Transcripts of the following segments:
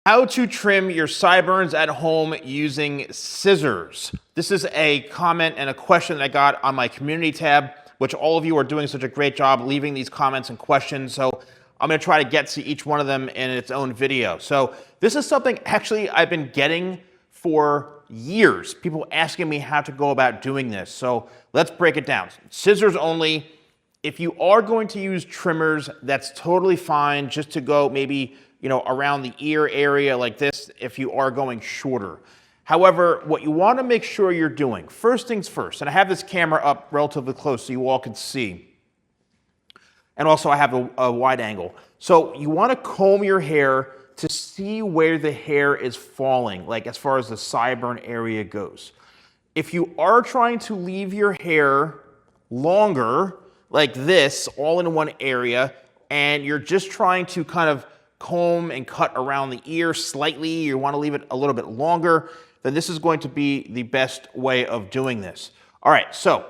How to trim your sideburns at home using scissors. This is a comment and a question that I got on my community tab, which all of you are doing such a great job leaving these comments and questions. So I'm going to try to get to each one of them in its own video. So this is something actually I've been getting for years. People asking me how to go about doing this. So let's break it down. Scissors only. If you are going to use trimmers, that's totally fine just to go maybe around the ear area like this if you are going shorter. However, what you want to make sure you're doing, first things first, and I have this camera up relatively close so you all can see, and also I have a wide angle. So you want to comb your hair to see where the hair is falling, like as far as the sideburn area goes. If you are trying to leave your hair longer, like this, all in one area, and you're just trying to kind of comb and cut around the ear slightly, you want to leave it a little bit longer, then this is going to be the best way of doing this. All right, so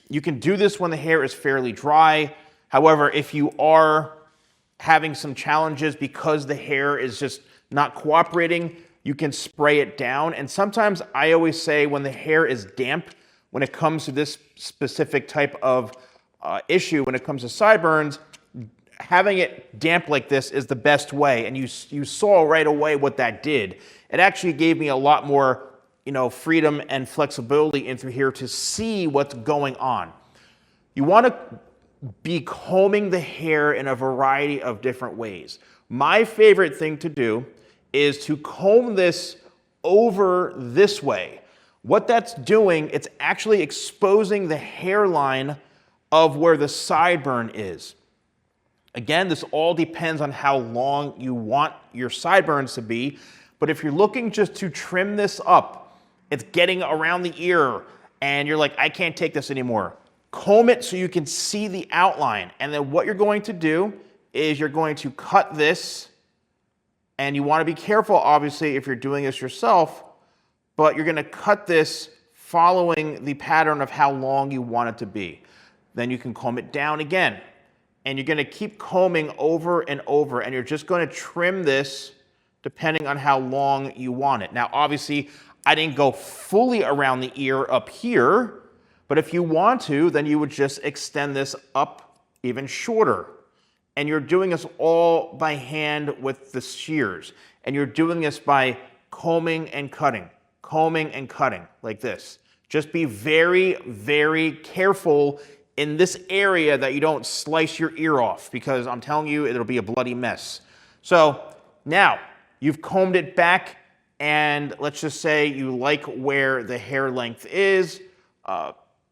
you can do this when the hair is fairly dry. However, if you are having some challenges because the hair is just not cooperating, you can spray it down. And sometimes I always say when the hair is damp, when it comes to this specific type of issue, when it comes to sideburns, having it damp like this is the best way. And you saw right away what that did. It actually gave me a lot more, freedom and flexibility in through here to see what's going on. You want to be combing the hair in a variety of different ways. My favorite thing to do is to comb this over this way. What that's doing, it's actually exposing the hairline of where the sideburn is. Again, this all depends on how long you want your sideburns to be, but if you're looking just to trim this up, it's getting around the ear, and you're like, I can't take this anymore. Comb it so you can see the outline, and then what you're going to do is you're going to cut this, and you want to be careful, obviously, if you're doing this yourself, but you're going to cut this following the pattern of how long you want it to be. Then you can comb it down again. And you're going to keep combing over and over, and you're just going to trim this depending on how long you want it. Now, obviously, I didn't go fully around the ear up here, but if you want to, then you would just extend this up even shorter. And you're doing this all by hand with the shears. And you're doing this by combing and cutting like this. Just be very, very careful in this area that you don't slice your ear off, because I'm telling you, it'll be a bloody mess. So now you've combed it back, and let's just say you like where the hair length is.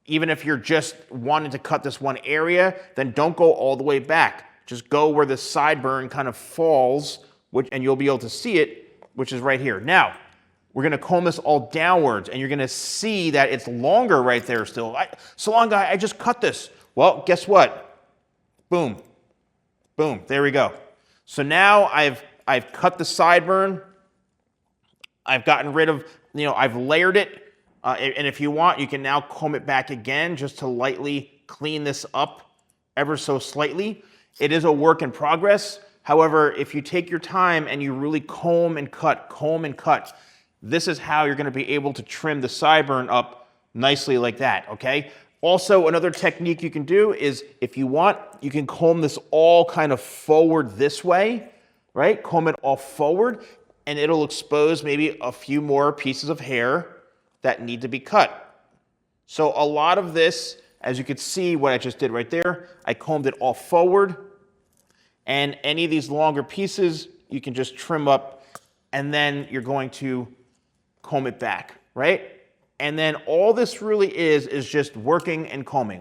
Even if you're just wanting to cut this one area, then don't go all the way back. Just go where the sideburn kind of falls, and you'll be able to see it, which is right here. Now, we're going to comb this all downwards, and you're going to see that it's longer right there still. Salon guy, I just cut this. Well, guess what? Boom. Boom. There we go. So now I've cut the sideburn. I've gotten rid of, I've layered it. And if you want, you can now comb it back again just to lightly clean this up ever so slightly. It is a work in progress. However, if you take your time and you really comb and cut, this is how you're going to be able to trim the sideburn up nicely like that, okay? Also, another technique you can do is, if you want, you can comb this all kind of forward this way, right? Comb it all forward, and it'll expose maybe a few more pieces of hair that need to be cut. So a lot of this, as you can see what I just did right there, I combed it all forward, and any of these longer pieces, you can just trim up, and then you're going to comb it back, right? And then all this really is just working and combing.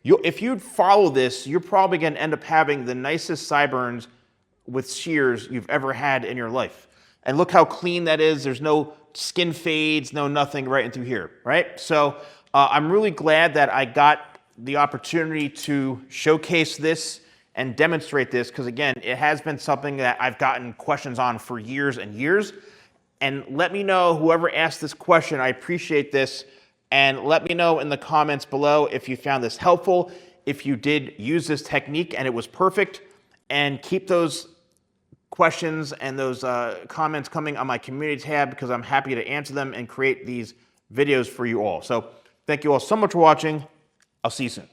If you follow this, you're probably going to end up having the nicest sideburns with shears you've ever had in your life. And look how clean that is. There's no skin fades, no nothing right into here, right? So I'm really glad that I got the opportunity to showcase this and demonstrate this, because again, it has been something that I've gotten questions on for years and years. And let me know, whoever asked this question, I appreciate this. And let me know in the comments below if you found this helpful, if you did use this technique and it was perfect. And keep those questions and those comments coming on my community tab, because I'm happy to answer them and create these videos for you all. So thank you all so much for watching. I'll see you soon.